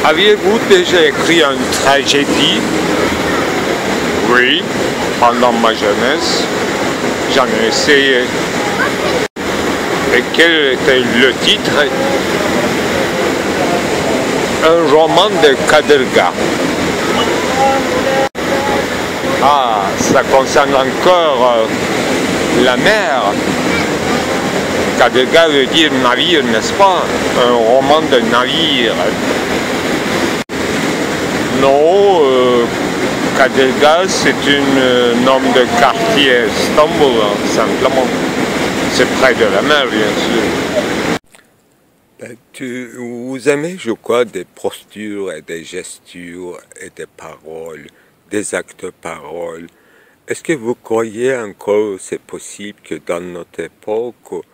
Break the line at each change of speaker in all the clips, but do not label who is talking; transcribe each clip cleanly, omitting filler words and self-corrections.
Aviez-vous déjà écrit une tragédie? Oui, pendant ma jeunesse, j'en ai essayé. Et quel était le titre? Un roman de Kadelga. Ah, ça concerne encore la mer. Kadelga veut dire navire, n'est-ce pas? Un roman de navire. Non, Kadelga, c'est un nom de quartier Istanbul, simplement. C'est près de la mer, bien sûr. Vous aimez, je crois, des postures et des gestures et des paroles, des actes de parole. Est-ce que vous croyez encore que c'est possible que dans notre époque,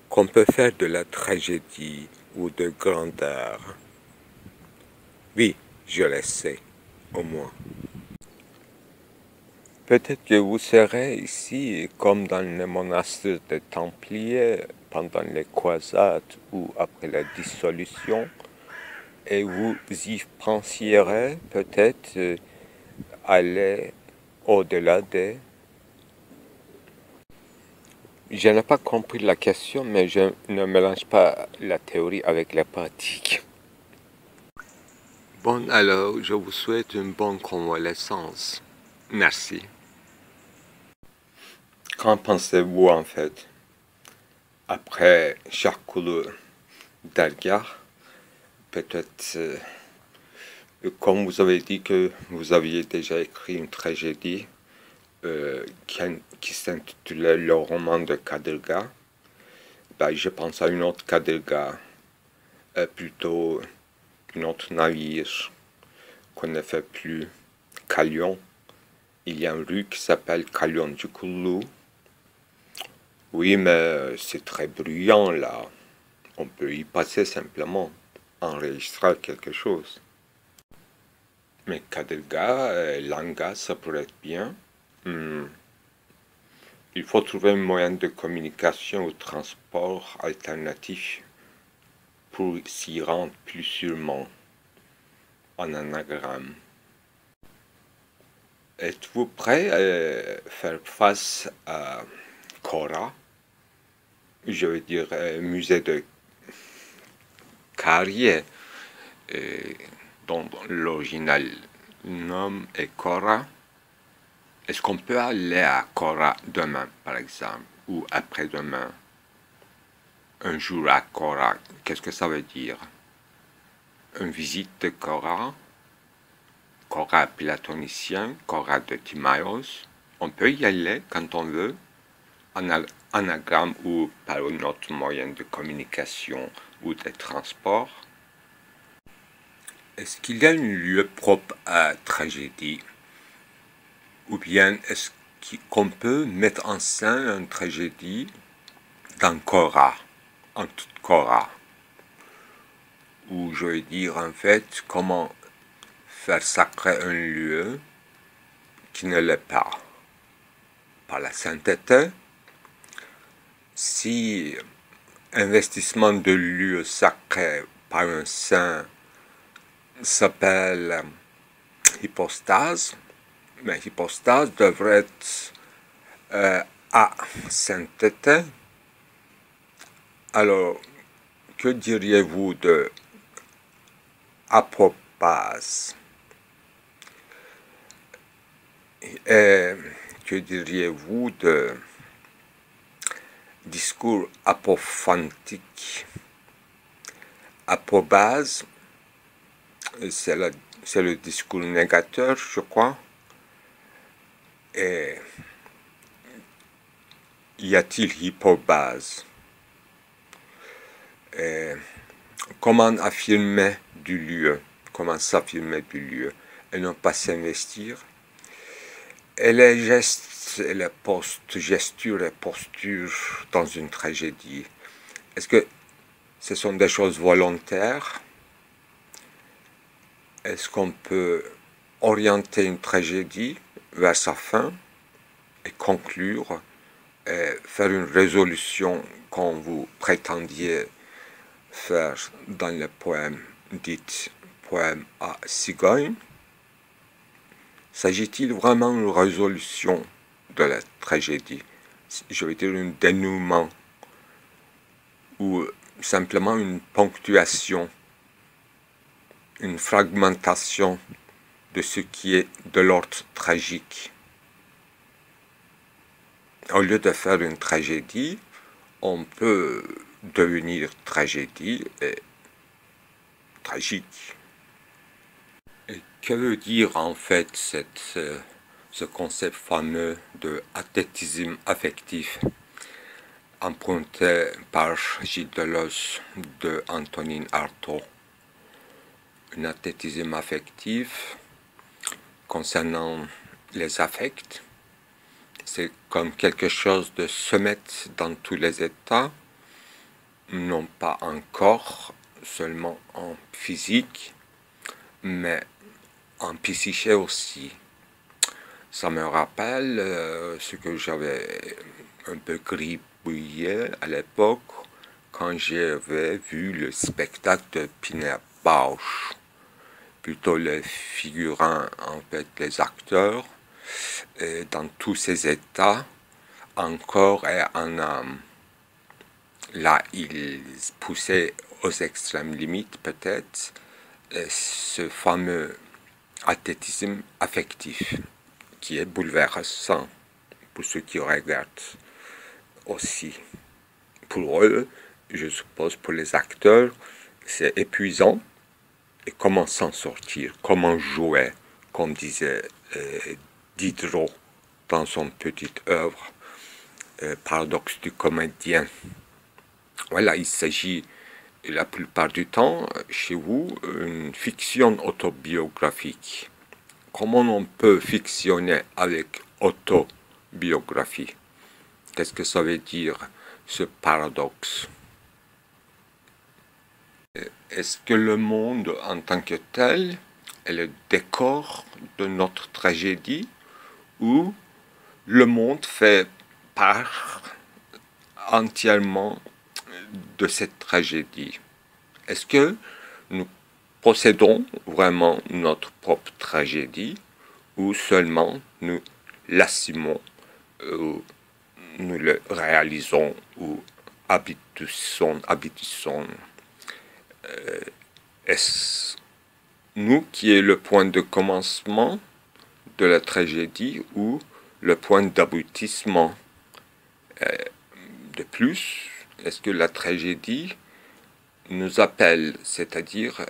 qu'on peut faire de la tragédie ou de grandeur? Oui, je le sais, au moins. Peut-être que vous serez ici comme dans le monastère des Templiers pendant les croisades ou après la dissolution, et vous y pensierez peut-être aller au-delà des... Je n'ai pas compris la question, mais je ne mélange pas la théorie avec la pratique. Bon, alors, je vous souhaite une bonne convalescence. Merci. Qu'en pensez-vous en fait? Après chaque coup d'Algar, peut-être, comme vous avez dit que vous aviez déjà écrit une tragédie qui s'intitulait Le roman de Kadelga, ben, je pense à une autre Kadelga, plutôt un autre navire qu'on ne fait plus, Kalyon. Il y a une rue qui s'appelle Kalyon du Koulou. Oui, mais c'est très bruyant là. On peut y passer simplement, enregistrer quelque chose. Mais Kadelga, Langa, ça pourrait être bien. Il faut trouver un moyen de communication ou de transport alternatif pour s'y rendre plus sûrement en anagramme. Êtes-vous prêt à faire face à Kora? Je veux dire, musée de Carrier, dont l'original nom est Kora. Est-ce qu'on peut aller à Kora demain, par exemple, ou après-demain? Un jour à Kora, qu'est-ce que ça veut dire? Une visite de Kora, Kora platonicien, Kora de Timaeus. On peut y aller quand on veut, en anagramme ou par un autre moyen de communication ou de transport. Est-ce qu'il y a un lieu propre à tragédie? Ou bien est-ce qu'on peut mettre en scène une tragédie dans Kora, en toute Kora? Ou je veux dire en fait comment faire sacrer un lieu qui ne l'est pas. Par la sainteté, si investissement de lieux sacrés par un saint s'appelle hypostase, mais hypostase devrait être à sainteté. Alors, que diriez-vous de apopase? Et que diriez-vous de discours apophantique? Apobase, c'est le discours négateur, je crois. Et y a-t-il hypobase? Et comment affirmer du lieu? Comment s'affirmer du lieu? Et non pas s'investir? Et les gestes, et les gestures et postures dans une tragédie, est-ce que ce sont des choses volontaires? Est-ce qu'on peut orienter une tragédie vers sa fin et conclure et faire une résolution comme vous prétendiez faire dans le poème dit poème à cigogne, s'agit-il vraiment d'une résolution de la tragédie? Je veux dire un dénouement ou simplement une ponctuation, une fragmentation de ce qui est de l'ordre tragique. Au lieu de faire une tragédie, on peut devenir tragédie et tragique. Et que veut dire en fait ce concept fameux de athétisme affectif emprunté par Gilles Deleuze de Antonin Artaud? Un athétisme affectif concernant les affects, c'est comme quelque chose de se mettre dans tous les états, non pas en corps, seulement en physique, mais en psyché aussi. Ça me rappelle ce que j'avais un peu gribouillé à l'époque quand j'avais vu le spectacle de Piner Bausch. Plutôt les figurants, en fait, les acteurs, dans tous ces états, en corps et en âme. Là, ils poussaient aux extrêmes limites, peut-être, ce fameux athétisme affectif, qui est bouleversant pour ceux qui regardent aussi. Pour eux, je suppose, pour les acteurs, c'est épuisant. Et comment s'en sortir, comment jouer, comme disait Diderot dans son petite œuvre Paradoxe du comédien. Voilà, il s'agit la plupart du temps, chez vous, une fiction autobiographique. Comment on peut fictionner avec autobiographie? Qu'est-ce que ça veut dire, ce paradoxe? Est-ce que le monde en tant que tel est le décor de notre tragédie ou le monde fait part entièrement de cette tragédie? Est-ce que nous possédons vraiment notre propre tragédie ou seulement nous l'assumons, nous le réalisons ou habitissons? Est-ce nous qui est le point de commencement de la tragédie ou le point d'aboutissement? De plus, est-ce que la tragédie nous appelle, c'est-à-dire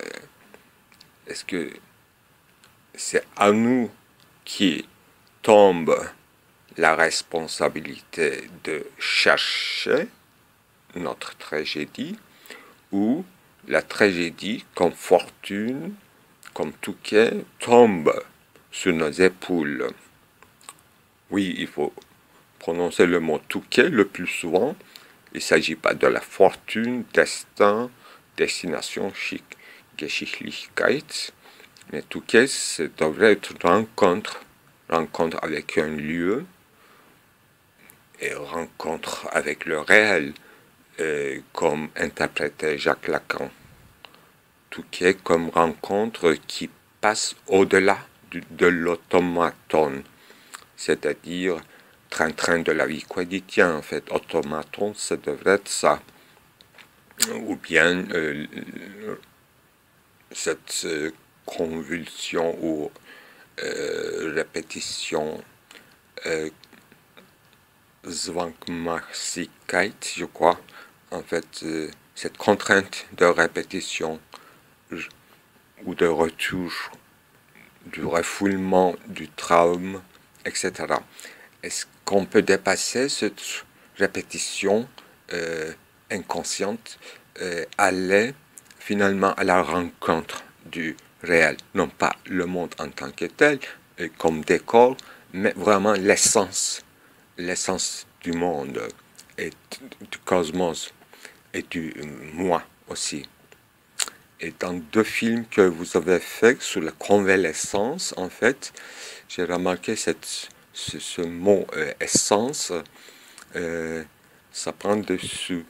est-ce que c'est à nous qui tombe la responsabilité de chercher notre tragédie ou la tragédie, comme fortune, comme touquet, tombe sur nos épaules? Oui, il faut prononcer le mot touquet le plus souvent. Il ne s'agit pas de la fortune, destin, destination, Geschichtlichkeit, mais touquet, ça devrait être rencontre avec un lieu et rencontre avec le réel, comme interprétait Jacques Lacan. Touquet comme rencontre qui passe au-delà de l'automaton, c'est-à-dire train-train de la vie quotidienne. En fait, automaton, ça devrait être ça. Ou bien cette convulsion ou répétition, Zwangsmäßigkeit, je crois, en fait, cette contrainte de répétition ou de retour, du refoulement, du traume, etc. Est-ce qu'on peut dépasser cette répétition inconsciente, aller finalement à la rencontre du réel, non pas le monde en tant que tel, comme décor, mais vraiment l'essence du monde et du cosmos et du moi aussi. Et dans 2 films que vous avez faits sur la convalescence, en fait, j'ai remarqué ce mot essence, ça prend dessus.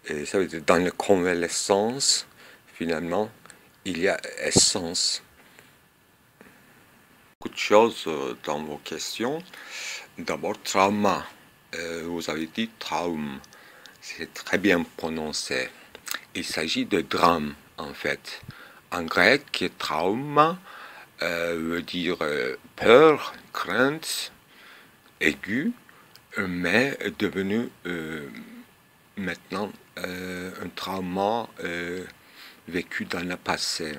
Et ça veut dire dans la convalescence, finalement, il y a essence. Beaucoup de choses dans vos questions. D'abord, trauma. Vous avez dit traum. C'est très bien prononcé. Il s'agit de drame, en fait. En grec, trauma veut dire peur, crainte, aiguë, mais devenu maintenant un trauma vécu dans le passé.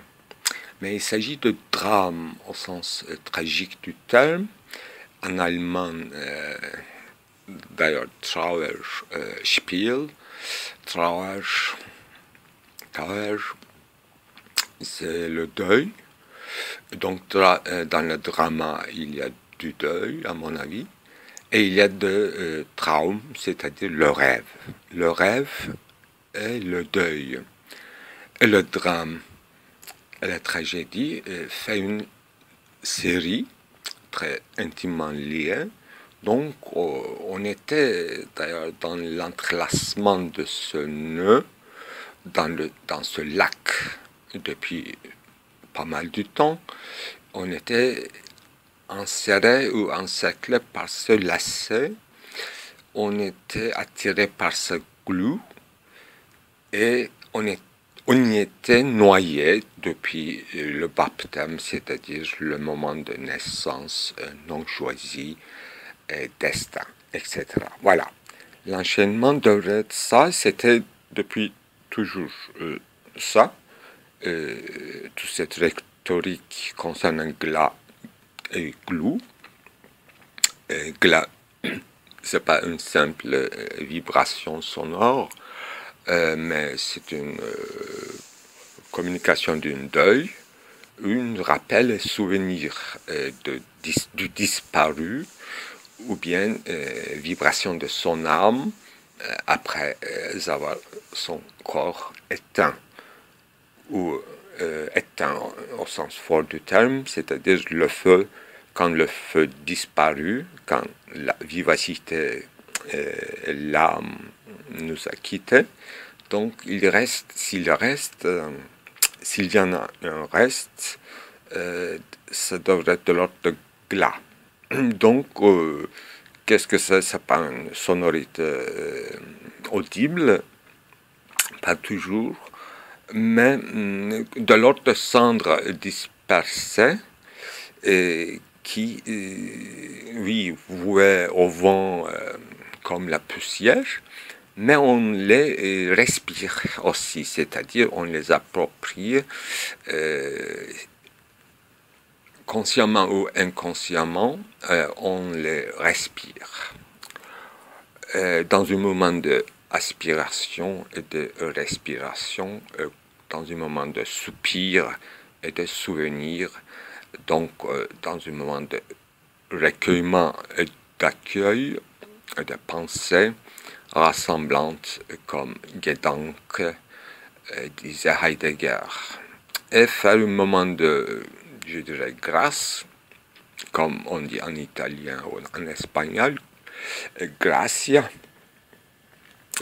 Mais il s'agit de drame au sens tragique du terme. En allemand, d'ailleurs, Trauerspiel, Trauer, c'est le deuil. Donc dans le drama, il y a du deuil, à mon avis, et il y a de traum, c'est-à-dire le rêve. Le rêve est le deuil. Et le drame, la tragédie, fait une série très intimement liée. Donc on était d'ailleurs dans l'entrelacement de ce nœud, dans ce lac, depuis pas mal de temps. On était enserré ou encerclé par ce lacet. On était attiré par ce glue et on y était noyé depuis le baptême, c'est-à-dire le moment de naissance non choisi, destin, etc. Voilà. L'enchaînement devrait être ça, c'était depuis toujours ça. Toute cette rhétorique concernant glas et glue. Glas, c'est pas une simple vibration sonore, mais c'est une communication d'un deuil, un rappel et souvenir du disparu, ou bien vibration de son âme après avoir son corps éteint, ou éteint au sens fort du terme, c'est-à-dire le feu, quand le feu disparut, quand la vivacité et l'âme nous a quittés. Donc il reste, s'il y en a un reste, ça devrait être de l'ordre de glas. Donc qu'est-ce que c'est? C'est pas une sonorité audible, pas toujours, mais de l'ordre de cendres dispersées et qui, oui, vouaient au vent comme la poussière, mais on les respire aussi, c'est-à-dire on les approprie consciemment ou inconsciemment, on les respire. Dans un moment de aspiration et de respiration, dans un moment de soupir et de souvenir, donc dans un moment de recueillement et d'accueil, et de pensée rassemblante comme Gedanke disait Heidegger. Et faire un moment de, je dirais, grâce, comme on dit en italien ou en espagnol, gracia,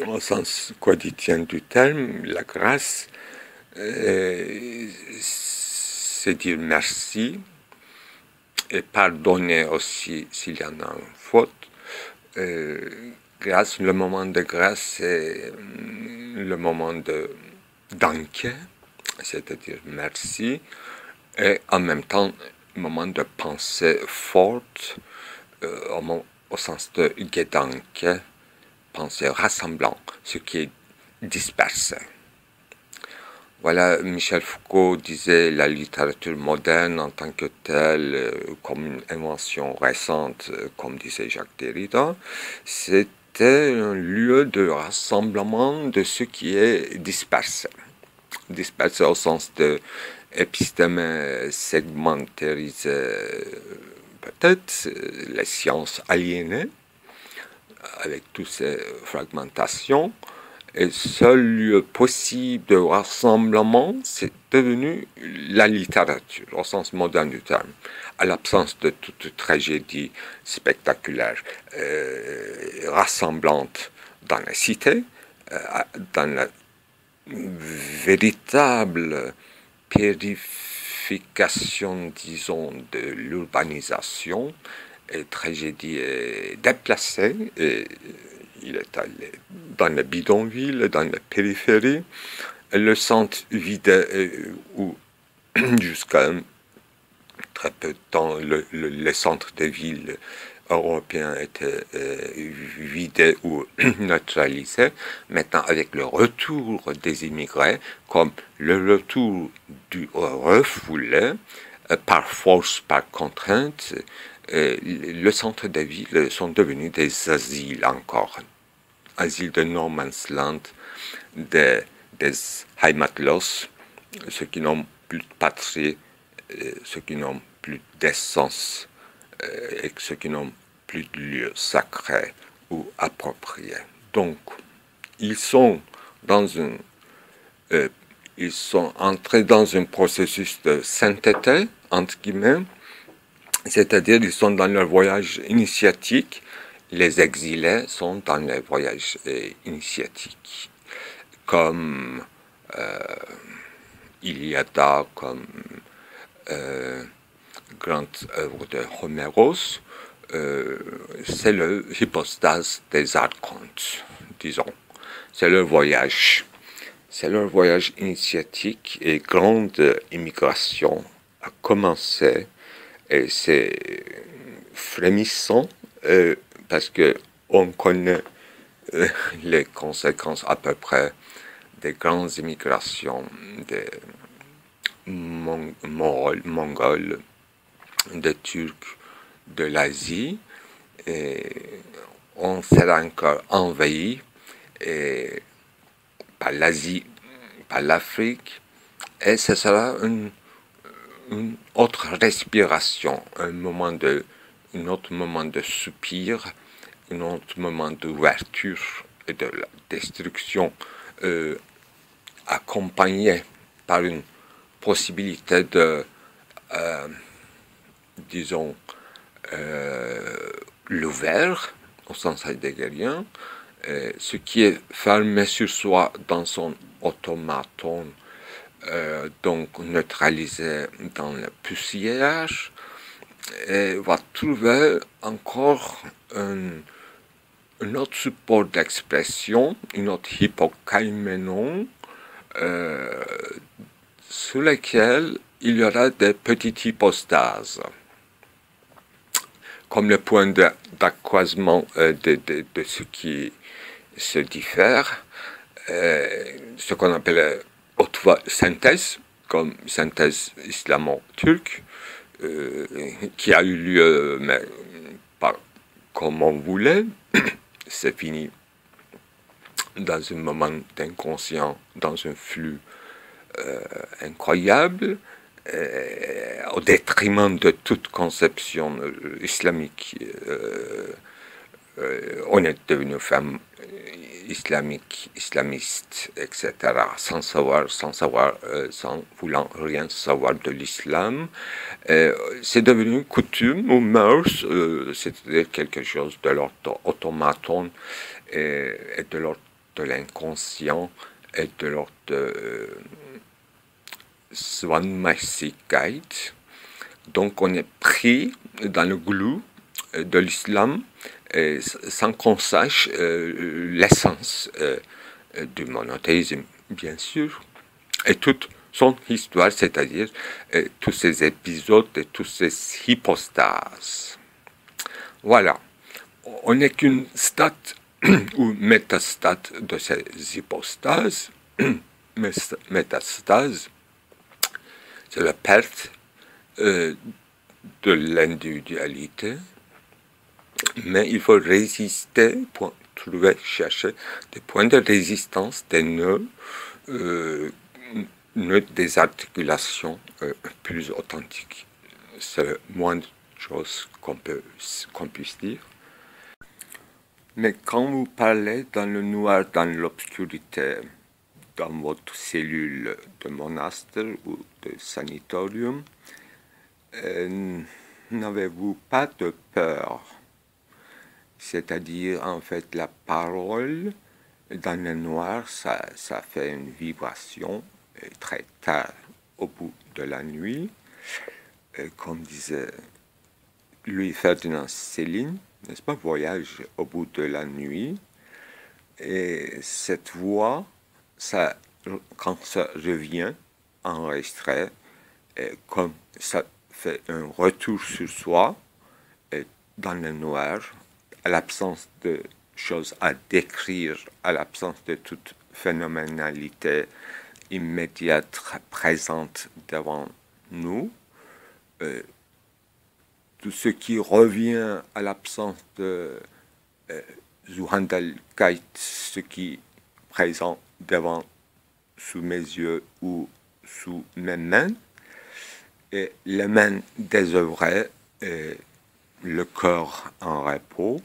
au sens quotidien du terme, la grâce, c'est dire merci et pardonner aussi s'il y en a une faute. Grâce, le moment de grâce, c'est le moment de danke, c'est-à-dire merci, et en même temps, un moment de pensée forte, au sens de Gedanke, pensée rassemblant, ce qui est dispersé. Voilà, Michel Foucault disait la littérature moderne en tant que telle, comme une invention récente, comme disait Jacques Derrida, c'était un lieu de rassemblement de ce qui est dispersé. Dispersé au sens de épistémé segmentarisé, peut-être, les sciences aliénées, avec toutes ces fragmentations. Et seul lieu possible de rassemblement, c'est devenu la littérature, au sens moderne du terme, à l'absence de toute tragédie spectaculaire, rassemblante dans la cité, dans la véritable pérification, disons, de l'urbanisation, et tragédie est déplacée, et il est allé dans le bidonville, dans la périphérie, le centre vide, où jusqu'à très peu de temps, les centres de ville européens étaient vidés ou neutralisés. Maintenant, avec le retour des immigrés, comme le retour du refoulé, par force, par contrainte, le centre des villes sont devenus des asiles encore. Asiles de no man's land, des heimatlos, ceux qui n'ont plus de patrie, ceux qui n'ont plus d'essence, et ceux qui n'ont plus de lieux sacrés ou appropriés. Donc, ils sont entrés dans un processus de sainteté, entre guillemets, c'est-à-dire ils sont dans leur voyage initiatique. Les exilés sont dans les voyages initiatiques, comme Iliada, comme grande œuvre de Homéros, c'est le hypostase des archontes, disons. C'est leur voyage. C'est leur voyage initiatique et grande immigration a commencé. Et c'est frémissant parce que on connaît les conséquences à peu près des grandes immigrations des Mongols, des Turcs de l'Asie, et on sera encore envahi par l'Asie, par l'Afrique, et ce sera une autre respiration, un autre moment de soupir, un autre moment d'ouverture et de la destruction, accompagné par une possibilité de, disons, l'ouvert, au sens heideggerien, ce qui est fermé sur soi dans son automaton, donc neutralisé dans la poussière, et va trouver encore un autre support d'expression, une autre hypokaimenon, sur lequel il y aura des petites hypostases, comme le point d'accroissement de ce qui se diffère, ce qu'on appelle synthèse, comme synthèse islamo-turque, qui a eu lieu, mais pas comme on voulait. C'est fini dans un moment d'inconscient, dans un flux incroyable, au détriment de toute conception islamique. On est devenu femme islamique, islamiste, etc., sans voulant rien savoir de l'islam. C'est devenu une coutume ou mœurs, c'est-à-dire quelque chose de l'ordre automaton et de l'ordre de l'inconscient et de l'ordre de Zwanmäßigkeit. Donc on est pris dans le glou de l'islam sans qu'on sache l'essence du monothéisme, bien sûr, et toute son histoire, c'est-à-dire tous ces épisodes et toutes ces hypostases. Voilà, on n'est qu'une state ou métastate de ces hypostases. Métastase, c'est la perte de l'individualité, mais il faut résister pour chercher des points de résistance, des nœuds, des articulations plus authentiques. C'est le moindre chose qu'on puisse dire. Mais quand vous parlez dans le noir, dans l'obscurité, dans votre cellule de monastère ou de sanatorium, n'avez-vous pas de peur? C'est-à-dire, en fait, la parole, dans le noir, ça fait une vibration très tard au bout de la nuit, comme disait Louis-Ferdinand Céline, n'est-ce pas, voyage au bout de la nuit. Et cette voix, ça, quand ça revient enregistré, comme ça fait un retour sur soi, dans le noir, à l'absence de choses à décrire, à l'absence de toute phénoménalité immédiate présente devant nous, tout ce qui revient à l'absence de Zuhandalkeit, ce qui est présent devant, sous mes yeux ou sous mes mains, et les mains désœuvrées, et le cœur en repos,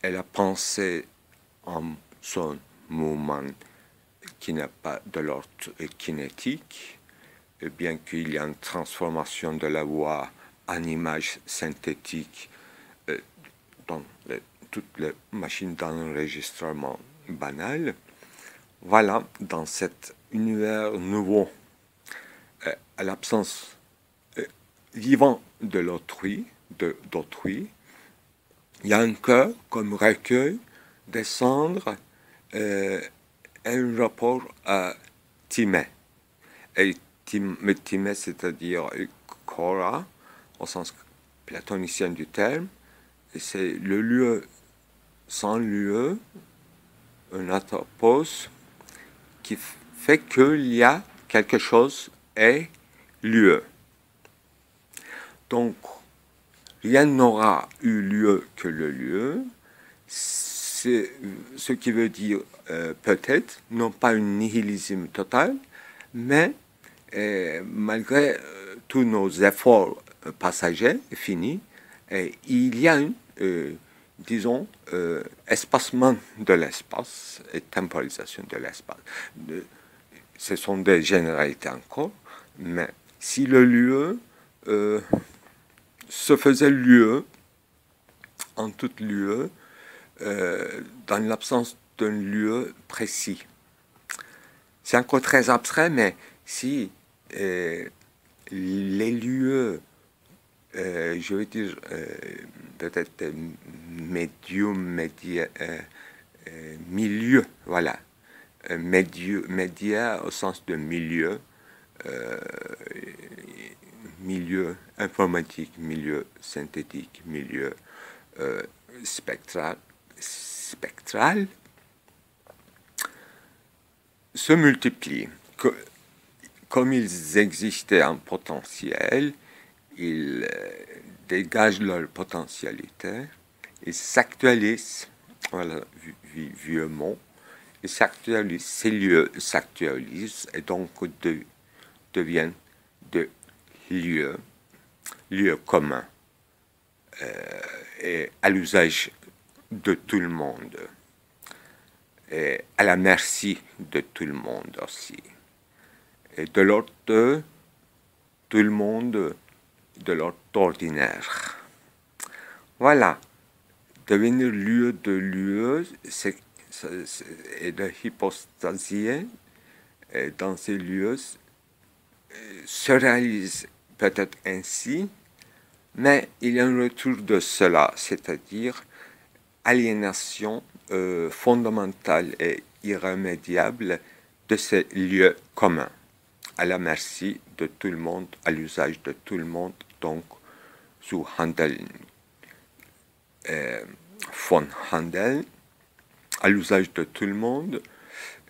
et la pensée en son mouvement qui n'est pas de l'ordre kinétique, et bien qu'il y ait une transformation de la voix en image synthétique dans toutes les machines d'enregistrement banales. Voilà, dans cet univers nouveau, à l'absence vivant de l'autrui, d'autrui, il y a un cœur comme recueil, descendre, un rapport à Timée. Et Timée, c'est-à-dire Kora, au sens platonicien du terme, c'est le lieu sans lieu, un atopos qui fait qu'il y a quelque chose et lieu. Donc, rien n'aura eu lieu que le lieu, c'est ce qui veut dire peut-être, non pas un nihilisme total, mais malgré tous nos efforts passagers, finis, il y a un, disons, espacement de l'espace et temporalisation de l'espace. Ce sont des généralités encore, mais si le lieu se faisait lieu, en tout lieu, dans l'absence d'un lieu précis. C'est encore très abstrait, mais si les lieux, je veux dire, peut-être milieu, voilà, média au sens de milieu, milieu informatique, milieu synthétique, milieu spectral, se multiplient. Comme ils existaient en potentiel, ils dégagent leur potentialité, ils s'actualisent, voilà, vieux mot, ils s'actualisent, ces lieux s'actualisent et donc deviennent de lieux communs et à l'usage de tout le monde et à la merci de tout le monde aussi. Et de l'ordre de tout le monde, de l'ordre ordinaire. Voilà. Devenir lieu de lieu, et de hypostasier dans ces lieux se réalise peut-être ainsi, mais il y a un retour de cela, c'est-à-dire aliénation fondamentale et irrémédiable de ces lieux communs, à la merci de tout le monde, à l'usage de tout le monde, donc sous Handel, von Handel, à l'usage de tout le monde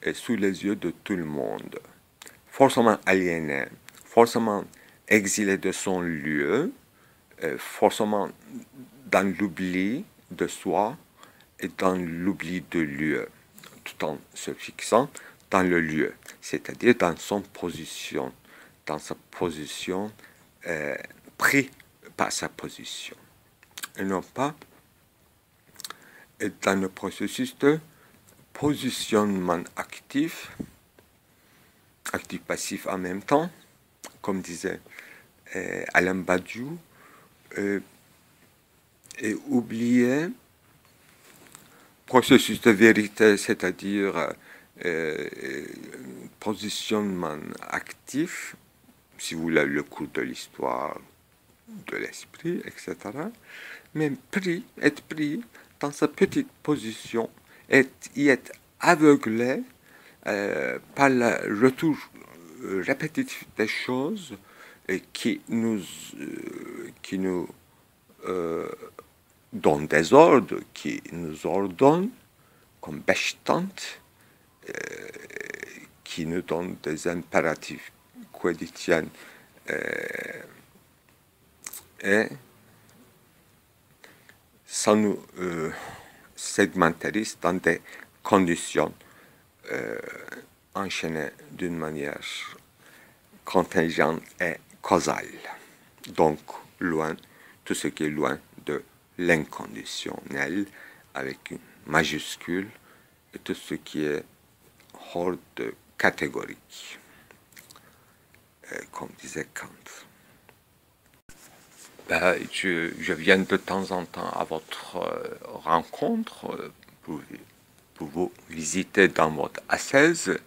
et sous les yeux de tout le monde. Forcément aliéné, forcément exilé de son lieu, forcément dans l'oubli de soi et dans l'oubli de lieu, tout en se fixant dans le lieu, c'est-à-dire dans son position, dans sa position, pris par sa position, et non pas dans le processus de positionnement actif passif en même temps, comme disait Alain Badiou, et oublier processus de vérité, c'est-à-dire positionnement actif, si vous voulez, le cours de l'histoire, de l'esprit, etc. Mais être pris dans sa petite position, y être aveuglé par le retour répétitif des choses qui nous donnent des ordres, qui nous ordonnent comme Bechtante, qui nous donnent des impératifs quotidiens et ça nous segmentarise dans des conditions enchaînées d'une manière contingente et causale. Donc, loin, tout ce qui est loin de l'inconditionnel, avec une majuscule, et tout ce qui est hors de catégorique, comme disait Kant. Je viens de temps en temps à votre rencontre pour vous visiter dans votre ascèse,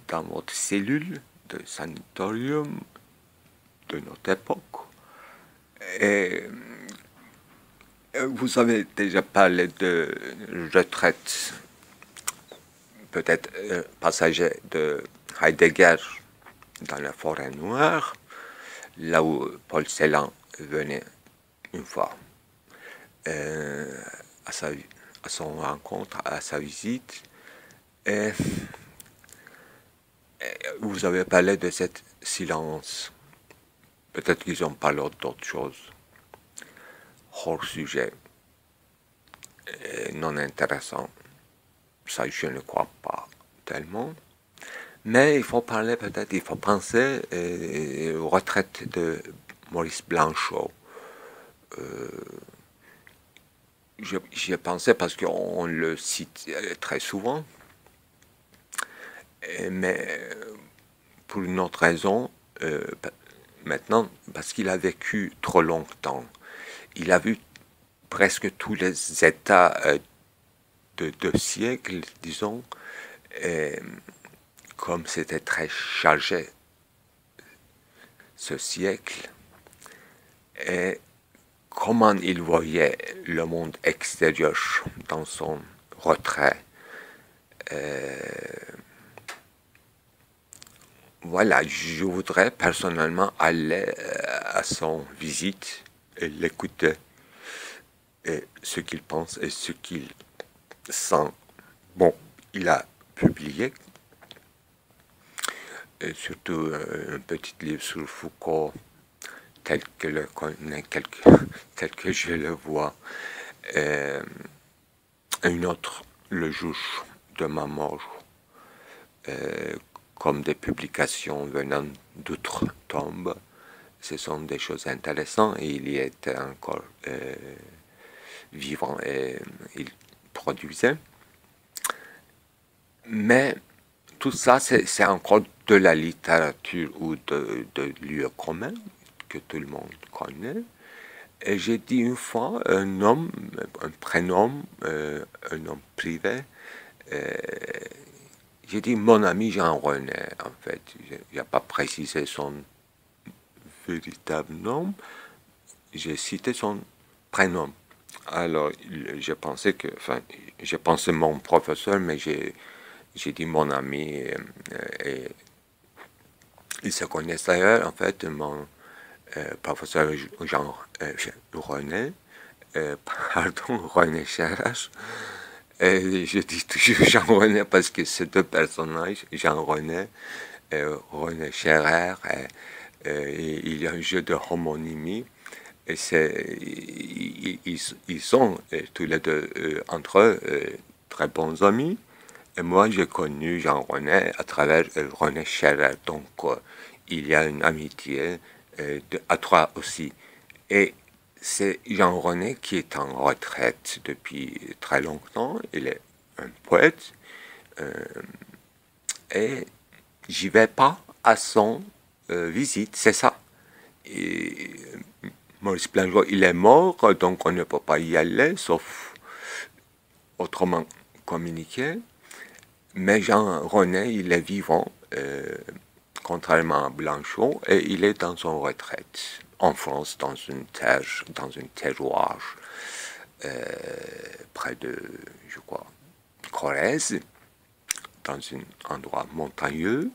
dans votre cellule de sanatorium de notre époque. Et vous avez déjà parlé de retraite, peut-être passager de Heidegger dans la forêt noire, là où Paul Celan venait une fois à son rencontre, à sa visite. Et vous avez parlé de cet silence. Peut-être qu'ils ont parlé d'autres choses, hors sujet, non intéressant. Ça, je ne crois pas tellement. Mais il faut parler peut-être, il faut penser aux retraites de Maurice Blanchot. J'y ai pensé parce qu'on le cite très souvent, mais pour une autre raison, maintenant, parce qu'il a vécu trop longtemps. Il a vu presque tous les états de 2 siècles, disons, et comme c'était très chargé ce siècle, et comment il voyait le monde extérieur dans son retrait. Voilà, je voudrais personnellement aller à son visite et l'écouter, et ce qu'il pense et ce qu'il sent. Bon, il a publié, et surtout un petit livre sur Foucault, tel que je le vois, une autre, Le jour de ma mort, comme des publications venant d'outre-tombe. Ce sont des choses intéressantes et il y était encore vivant et il produisait. Mais tout ça, c'est encore de la littérature ou de lieux communs que tout le monde connaît. Et j'ai dit une fois un prénom, un nom privé. J'ai dit mon ami Jean-René, en fait. Il n'a pas précisé son véritable nom. J'ai cité son prénom. Alors, j'ai pensé mon professeur, mais j'ai dit mon ami. Et ils se connaissent d'ailleurs, en fait, mon professeur René Cherach. Et je dis toujours Jean-René parce que ces deux personnages, Jean-René et René Scherer, il y a un jeu de homonymie. Et ils sont tous les deux entre eux très bons amis. Et moi, j'ai connu Jean-René à travers René Scherer. Donc, il y a une amitié à trois aussi. Et c'est Jean-René qui est en retraite depuis très longtemps. Il est un poète. Et j'y vais pas à son visite, c'est ça. Et Maurice Blanchot, il est mort, donc on ne peut pas y aller, sauf autrement communiquer. Mais Jean-René, il est vivant, contrairement à Blanchot, et il est dans son retraite, en France, dans une terre, dans un terroir, près de, je crois, Corrèze, dans un endroit montagneux.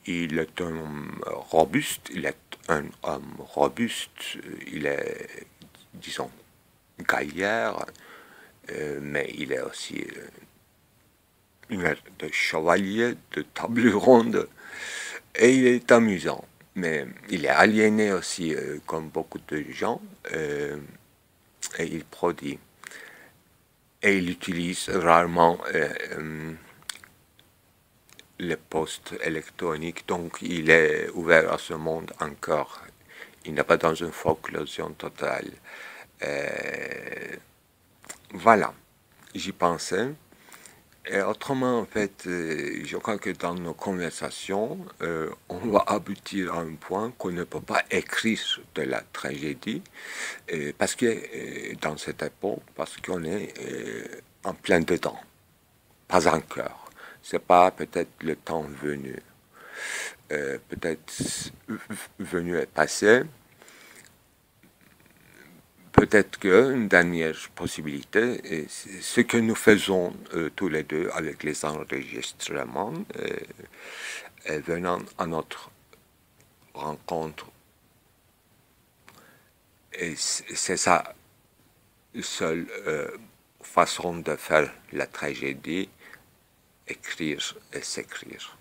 Il est un homme robuste, il est, disons, gaillard, mais il est aussi de chevalier, de table ronde, et il est amusant. Mais il est aliéné aussi, comme beaucoup de gens, et il produit. Et il utilise rarement les postes électroniques, donc il est ouvert à ce monde encore. Il n'est pas dans une foreclosion totale. Voilà, j'y pensais. Et autrement, en fait, je crois que dans nos conversations, on va aboutir à un point qu'on ne peut pas écrire de la tragédie, parce que dans cette époque, parce qu'on est en plein dedans, pas encore. C'est pas peut-être le temps venu, peut-être venu et passé. Peut-être qu'une dernière possibilité, ce que nous faisons tous les deux avec les enregistrements, venant à notre rencontre, et c'est ça seule façon de faire la tragédie, écrire et s'écrire.